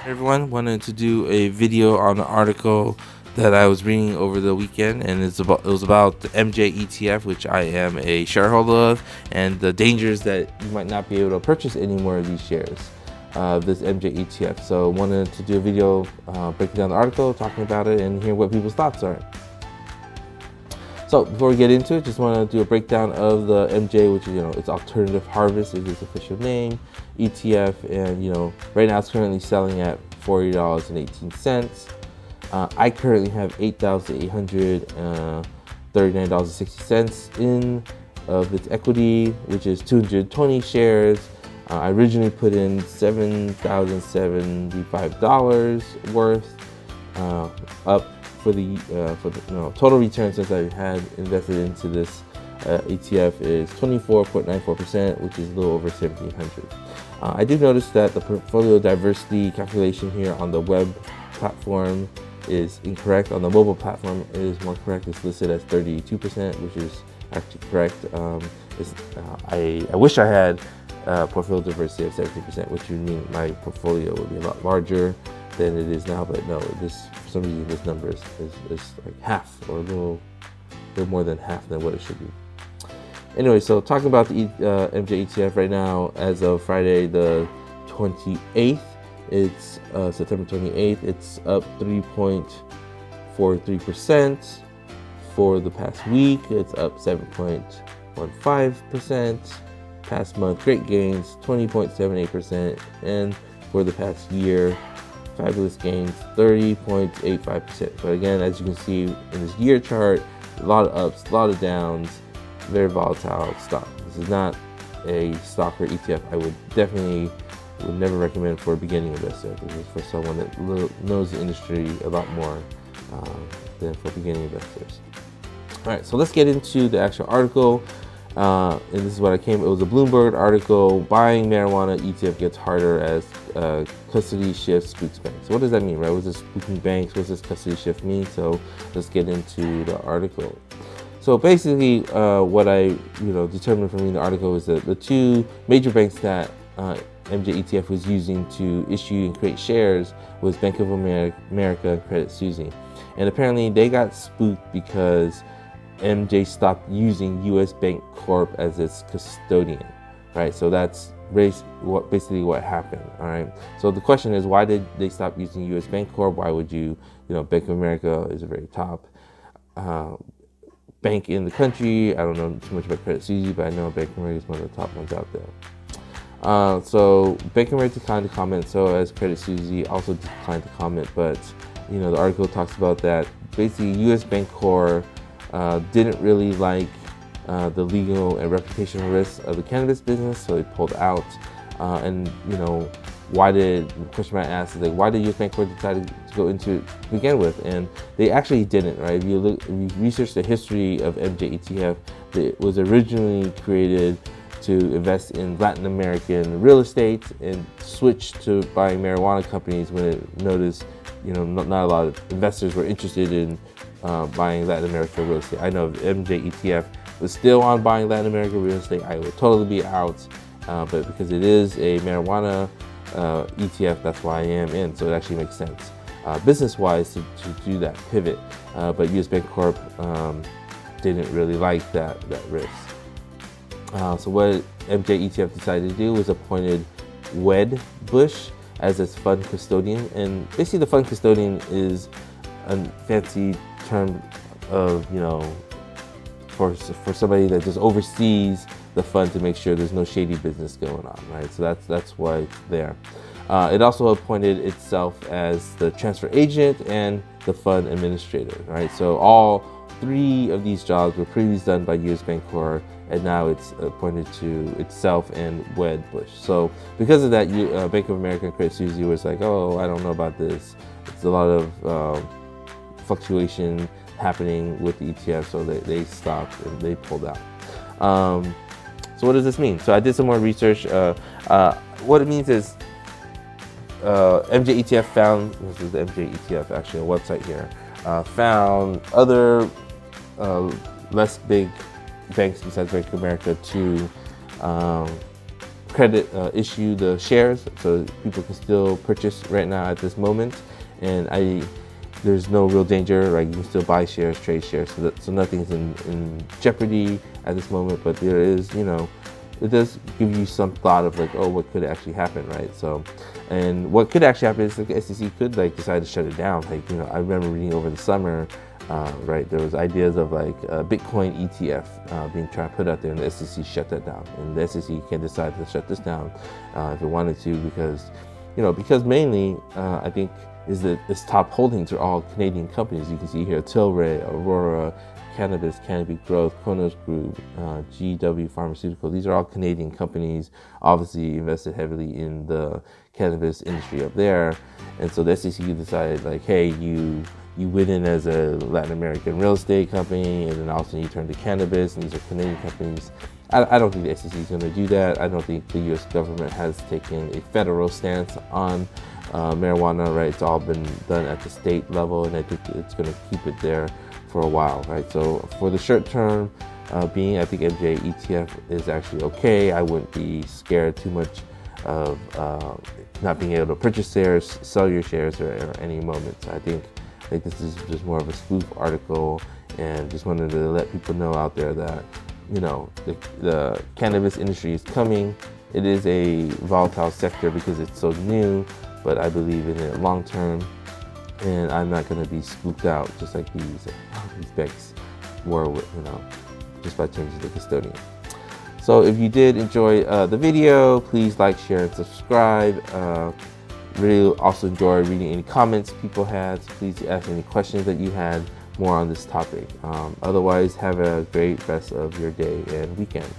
Hey everyone, wanted to do a video on an article that I was reading over the weekend, and it was about the MJ ETF, which I am a shareholder of, and the dangers that you might not be able to purchase any more of these shares, this MJ ETF. So wanted to do a video breaking down the article, talking about it, and hear what people's thoughts are. So before we get into it, just want to do a breakdown of the MJ, which is, it's Alternative Harvest is its official name, ETF, and right now it's currently selling at $40.18. I currently have $8,839.60 in of its equity, which is 220 shares. I originally put in $7,075 worth, up for the total return since I had invested into this ETF is 24.94%, which is a little over 1,700. I did notice that the portfolio diversity calculation here on the web platform is incorrect. On the mobile platform, it is more correct. It's listed as 32%, which is actually correct. I wish I had portfolio diversity of 17%, which would mean my portfolio would be a lot larger than it is now, but no, for some reason this number is like half, or a little more than half than what it should be. Anyway, so talking about the MJ ETF right now, as of Friday the 28th, it's September 28th, it's up 3.43%. For the past week, it's up 7.15%. Past month, great gains, 20.78%, and for the past year, fabulous gains, 30.85%. But again, as you can see in this year chart, a lot of ups, a lot of downs, very volatile stock. This is not a stock or ETF I would never recommend for a beginning investor. This is for someone that knows the industry a lot more than for beginning investors. All right, so let's get into the actual article. And this is what it was a Bloomberg article: buying marijuana ETF gets harder as custody shift spooks banks. So what does that mean, right? What's this spooking banks? What's this custody shift mean? So let's get into the article. So basically, what I determined from reading the article is that the two major banks that MJ ETF was using to issue and create shares was Bank of America and Credit Suisse, and apparently they got spooked because MJ stopped using US Bank Corp as its custodian, right? So that's basically what happened, all right? So the question is, why did they stop using US Bank Corp? Why would you, Bank of America is a very top bank in the country. I don't know too much about Credit Suisse, but I know Bank of America is one of the top ones out there. So Bank of America declined to comment, so as Credit Suisse also declined to comment, but the article talks about that basically US Bank Corp didn't really like the legal and reputational risks of the cannabis business, so they pulled out. And why did the question I asked is like, why did US Bank Corp decide to go into it to begin with? And they actually didn't, right? If you research the history of MJ ETF, it was originally created to invest in Latin American real estate and switched to buying marijuana companies when it noticed not a lot of investors were interested in buying Latin American real estate. I know if MJ ETF was still on buying Latin American real estate, I would totally be out. But because it is a marijuana ETF, that's why I am in. So it actually makes sense business-wise to do that pivot. But US Bank Corp didn't really like that risk. So what MJ ETF decided to do was appointed Wedbush as its fund custodian. And basically the fund custodian is a fancy term of, for somebody that just oversees the fund to make sure there's no shady business going on, right? So that's why it's there. It also appointed itself as the transfer agent and the fund administrator, right? So all three of these jobs were previously done by US Bank Corp, and now it's appointed to itself and Wedbush. So because of that, Bank of America and Credit Suisse was like, oh, I don't know about this. It's a lot of fluctuation happening with the ETF, so they stopped and they pulled out. So what does this mean? So I did some more research. What it means is MJ ETF found, this is the MJ ETF, actually a website here, found other less big banks besides Bank of America to credit issue the shares, so people can still purchase right now at this moment. And there's no real danger, right? You can still buy shares, trade shares, so nothing's in jeopardy at this moment. But there is, you know, it does give you some thought of like, oh, what could actually happen, right? So, and what could actually happen is like the SEC could like decide to shut it down. Like, you know, I remember reading over the summer, right, there was ideas of like a Bitcoin ETF being tried to put out there, and the SEC shut that down. And the SEC can decide to shut this down if it wanted to, because, you know, because mainly I think is that its top holdings are all Canadian companies. You can see here Tilray, Aurora Cannabis, Canopy Growth, Kronos Group, GW Pharmaceutical. These are all Canadian companies, obviously invested heavily in the cannabis industry up there. And so the SEC decided like, hey, you went in as a Latin American real estate company, and then also you turn to cannabis, and these are Canadian companies. I don't think the SEC is going to do that. I don't think the U.S. government has taken a federal stance on marijuana, right? It's all been done at the state level, and I think it's going to keep it there for a while, right? So for the short term being, I think MJ ETF is actually okay. I wouldn't be scared too much of not being able to purchase shares, sell your shares at any moment. So I think this is just more of a spoof article, and just wanted to let people know out there that, you know, the cannabis industry is coming. It is a volatile sector because it's so new, but I believe in it long term, and I'm not going to be spooked out just like these banks were, you know, just by changing the custodian. So if you did enjoy the video, please like, share, and subscribe. Really also enjoy reading any comments people had. So please ask any questions that you had more on this topic. Otherwise, have a great rest of your day and weekend.